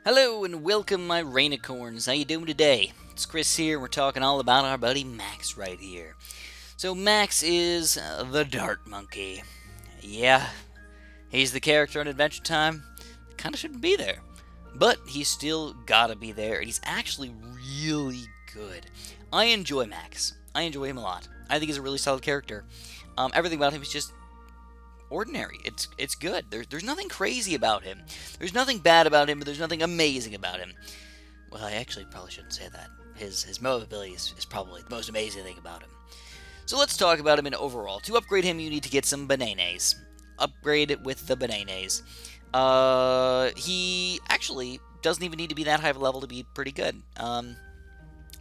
Hello and welcome, my rainicorns. How you doing today? It's Chris here. We're talking all about our buddy Max right here. So Max is the Dart Monkey. Yeah, he's the character in Adventure Time. Kind of shouldn't be there, but he's still gotta be there, and he's actually really good. I enjoy Max. I enjoy him a lot. I think he's a really solid character. Everything about him is just ordinary. It's good. There's nothing crazy about him. There's nothing bad about him, but there's nothing amazing about him. Well, I actually probably shouldn't say that. His mob ability is probably the most amazing thing about him. So let's talk about him in overall. To upgrade him, you need to get some bananas. Upgrade it with the bananas. He actually doesn't even need to be that high of a level to be pretty good.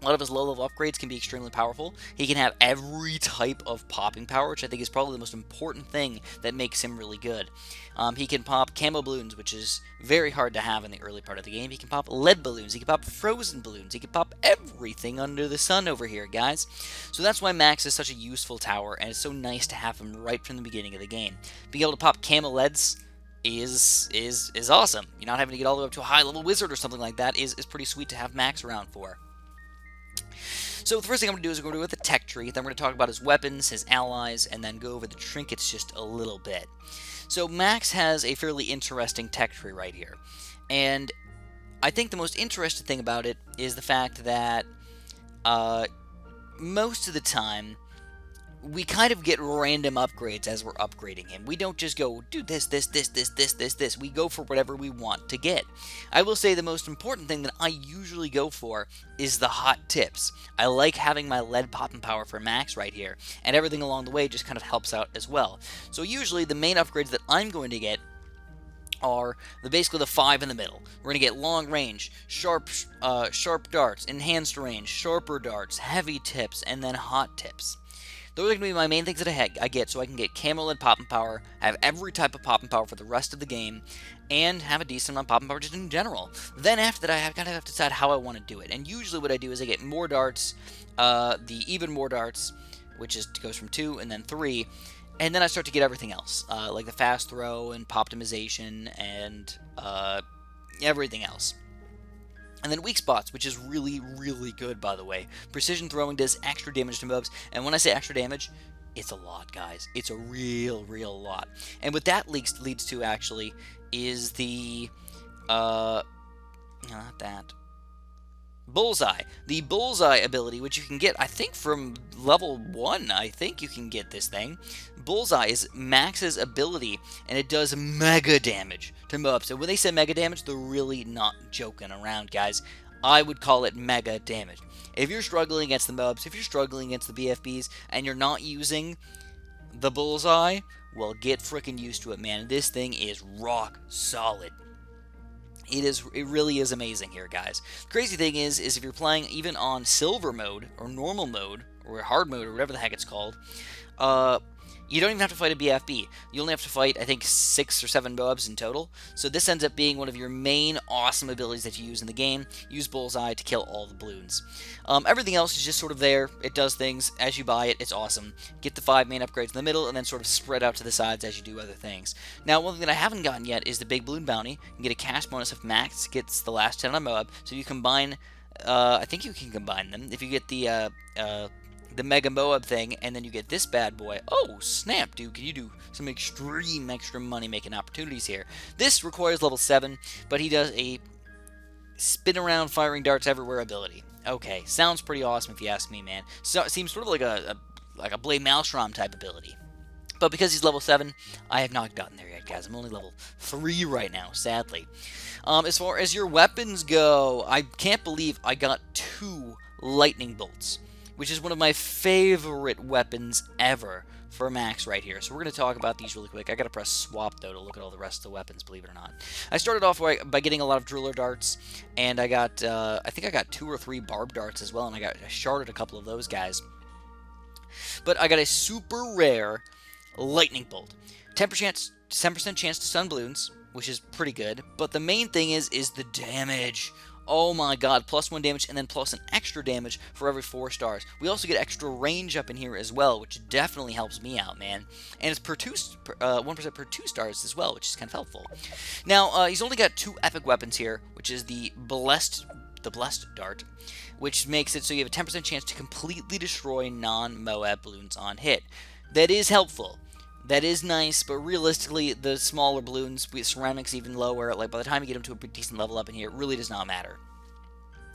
A lot of his low-level upgrades can be extremely powerful. He can have every type of popping power, which I think is probably the most important thing that makes him really good. He can pop camo balloons, which is very hard to have in the early part of the game. He can pop lead balloons. He can pop frozen balloons. He can pop everything under the sun over here, guys. So that's why Max is such a useful tower, and it's so nice to have him right from the beginning of the game. Being able to pop camo leads is awesome. You're not having to get all the way up to a high-level wizard or something like that is pretty sweet to have Max around for. So the first thing I'm going to do is we're going to go with the tech tree, then we're going to talk about his weapons, his allies, and then go over the trinkets just a little bit. So Max has a fairly interesting tech tree right here, and I think the most interesting thing about it is the fact that most of the time we kind of get random upgrades as we're upgrading him. We don't just go, do this. We go for whatever we want to get. I will say the most important thing that I usually go for is the hot tips. I like having my lead popping power for Max right here, and everything along the way just kind of helps out as well. So usually the main upgrades that I'm going to get are basically the 5 in the middle. We're going to get long range, sharp darts, enhanced range, sharper darts, heavy tips, and then hot tips. Those are going to be my main things that I get, so I can get camo lead popping power, have every type of popping power for the rest of the game, and have a decent amount of popping power just in general. Then after that, I kind of have to decide how I want to do it. And usually what I do is I get more darts, the even more darts, which goes from 2 and then 3, and then I start to get everything else, like the fast throw and poptimization and everything else. And then weak spots, which is really, really good, by the way. Precision throwing does extra damage to mobs, and when I say extra damage, it's a lot, guys. It's a real lot. And what that leads to, actually, is the, not that, Bullseye. The Bullseye ability, which you can get, I think, from level 1, I think you can get this thing. Bullseye is Max's ability, and it does mega damage to mobs. So when they say mega damage, they're really not joking around, guys. I would call it mega damage. If you're struggling against the mobs, if you're struggling against the BFBs, and you're not using the Bullseye, well, get freaking used to it, man. This thing is rock solid. It really is amazing here, guys. The crazy thing is if you're playing even on silver mode, or normal mode, or hard mode, or whatever the heck it's called, you don't even have to fight a BFB. You only have to fight, I think, 6 or 7 mobs in total. So this ends up being one of your main awesome abilities that you use in the game. Use Bullseye to kill all the Bloons. Everything else is just sort of there. It does things. As you buy it, it's awesome. Get the 5 main upgrades in the middle, and then sort of spread out to the sides as you do other things. Now, one thing that I haven't gotten yet is the Big Bloon Bounty. You can get a cash bonus if Max gets the last 10 on a mob. So you combine, I think you can combine them. If you get the Mega Moab thing, and then you get this bad boy. Oh, snap, dude. Can you do some extreme extra money-making opportunities here? This requires level 7, but he does a spin around firing darts everywhere ability. Okay, sounds pretty awesome if you ask me, man. So it seems sort of like a Blade Maelstrom type ability. But because he's level 7, I have not gotten there yet, guys. I'm only level 3 right now, sadly. As far as your weapons go, I can't believe I got 2 lightning bolts, which is one of my favorite weapons ever for Max right here. So we're going to talk about these really quick. I got to press swap, though, to look at all the rest of the weapons, believe it or not. I started off by getting a lot of driller darts, and I got, I think I got 2 or 3 barb darts as well, and I sharded a couple of those guys. But I got a super rare lightning bolt. 10% chance to stun Bloons, which is pretty good, but the main thing is the damage. Oh my god, +1 damage and then plus an extra damage for every 4 stars. We also get extra range up in here as well, which definitely helps me out, man. And it's 1% per 2 stars as well, which is kind of helpful. Now, he's only got 2 epic weapons here, which is the Blessed Dart, which makes it so you have a 10% chance to completely destroy non-Moab balloons on hit. That is helpful. That is nice, but realistically, the smaller balloons, with ceramics even lower, like by the time you get them to a decent level up in here, it really does not matter.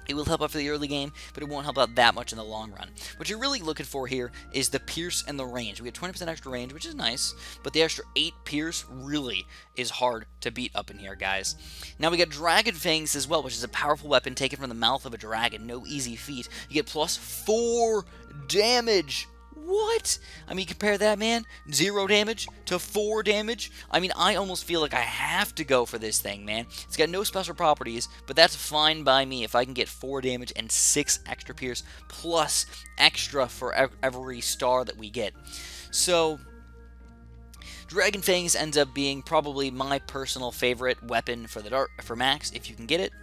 It will help out for the early game, but it won't help out that much in the long run. What you're really looking for here is the pierce and the range. We get 20% extra range, which is nice, but the extra 8 pierce really is hard to beat up in here, guys. Now we get Dragon Fangs as well, which is a powerful weapon taken from the mouth of a dragon. No easy feat. You get +4 damage. What? I mean, compare that, man. 0 damage to 4 damage. I mean, I almost feel like I have to go for this thing, man. It's got no special properties, but that's fine by me if I can get 4 damage and 6 extra pierce plus extra for every star that we get. So, Dragon Fangs ends up being probably my personal favorite weapon for Max if you can get it.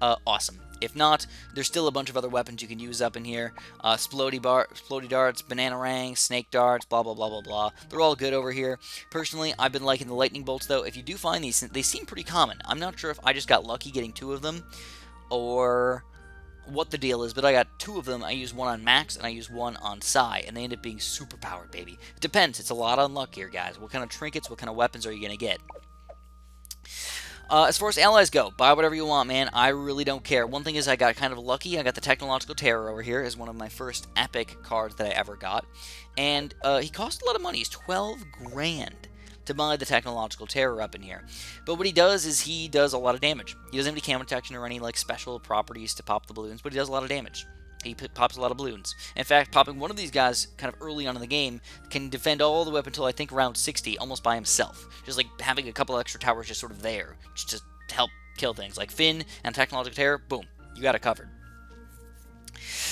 Awesome. If not, there's still a bunch of other weapons you can use up in here. Splody darts, banana rangs, snake darts, blah, blah, blah, blah, blah. They're all good over here. Personally, I've been liking the lightning bolts, though. If you do find these, they seem pretty common. I'm not sure if I just got lucky getting 2 of them or what the deal is, but I got 2 of them. I use one on Max and I use one on Psy, and they end up being super powered, baby. It depends. It's a lot on luck here, guys. What kind of trinkets, what kind of weapons are you going to get? As far as allies go, buy whatever you want, man. I really don't care. One thing is I got kind of lucky. I got the Technological Terror over here as one of my first epic cards that I ever got. And he cost a lot of money. He's 12 grand to buy the Technological Terror up in here. But what he does is he does a lot of damage. He doesn't have any camo protection or any like special properties to pop the balloons, but he does a lot of damage. He pops a lot of balloons. In fact, popping one of these guys kind of early on in the game can defend all the way up until I think round 60 almost by himself. Just like having a couple extra towers just sort of there just to help kill things. Like Finn and Technological Terror, boom, you got it covered.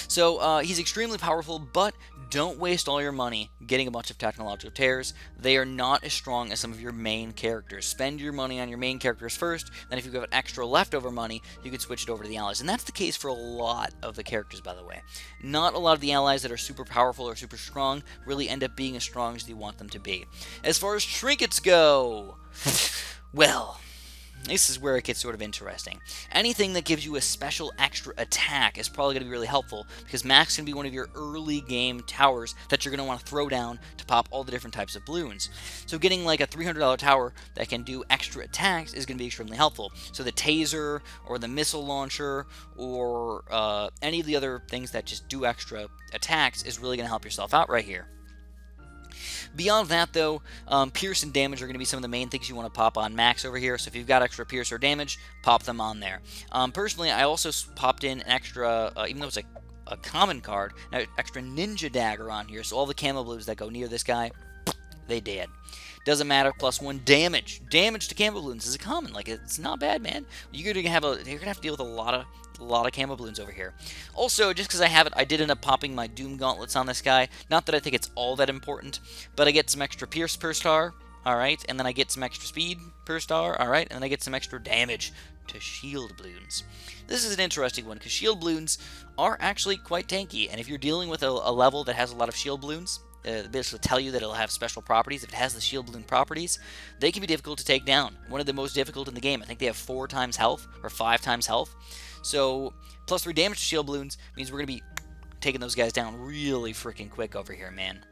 So he's extremely powerful, but don't waste all your money getting a bunch of Technological Terrors. They are not as strong as some of your main characters. Spend your money on your main characters first, then if you've got extra leftover money, you can switch it over to the allies. And that's the case for a lot of the characters, by the way. Not a lot of the allies that are super powerful or super strong really end up being as strong as you want them to be. As far as trinkets go, well, this is where it gets sort of interesting. Anything that gives you a special extra attack is probably going to be really helpful, because Max can be one of your early game towers that you're going to want to throw down to pop all the different types of balloons. So getting like a $300 tower that can do extra attacks is going to be extremely helpful. So the taser or the missile launcher or any of the other things that just do extra attacks is really going to help yourself out right here. Beyond that, though, pierce and damage are going to be some of the main things you want to pop on Max over here. So if you've got extra pierce or damage, pop them on there. Personally, I also popped in an extra, even though it's a common card, an extra ninja dagger on here. So all the camo blues that go near this guy, they dead. Doesn't matter. +1 damage. Damage to camo balloons is a common. Like, it's not bad, man. You're gonna have to deal with a lot of camo balloons over here. Also, just because I have it, I did end up popping my Doom gauntlets on this guy. Not that I think it's all that important, but I get some extra pierce per star. All right, and then I get some extra speed per star. All right, and then I get some extra damage to shield balloons. This is an interesting one because shield balloons are actually quite tanky, and if you're dealing with a level that has a lot of shield balloons, this will tell you that it'll have special properties. If it has the shield balloon properties, they can be difficult to take down. One of the most difficult in the game. I think they have 4 times health or 5 times health. So +3 damage to shield balloons means we're going to be taking those guys down really freaking quick over here, man.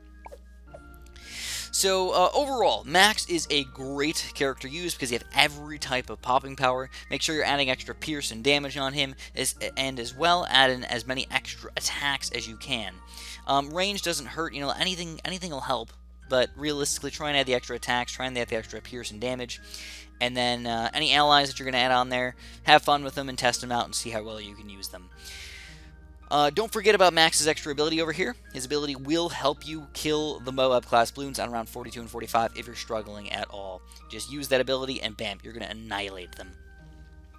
So overall, Max is a great character to use because you have every type of popping power. Make sure you're adding extra pierce and damage on him, and as well add in as many extra attacks as you can. Range doesn't hurt, you know, anything will help, but realistically try and add the extra attacks, try and add the extra pierce and damage, and then any allies that you're going to add on there, have fun with them and test them out and see how well you can use them. Don't forget about Max's extra ability over here. His ability will help you kill the Moab class balloons on around 42 and 45 if you're struggling at all. Just use that ability and bam, you're going to annihilate them.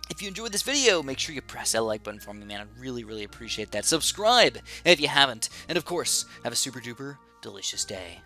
If you enjoyed this video, make sure you press that like button for me, man. I'd really, really appreciate that. Subscribe if you haven't. And of course, have a super duper delicious day.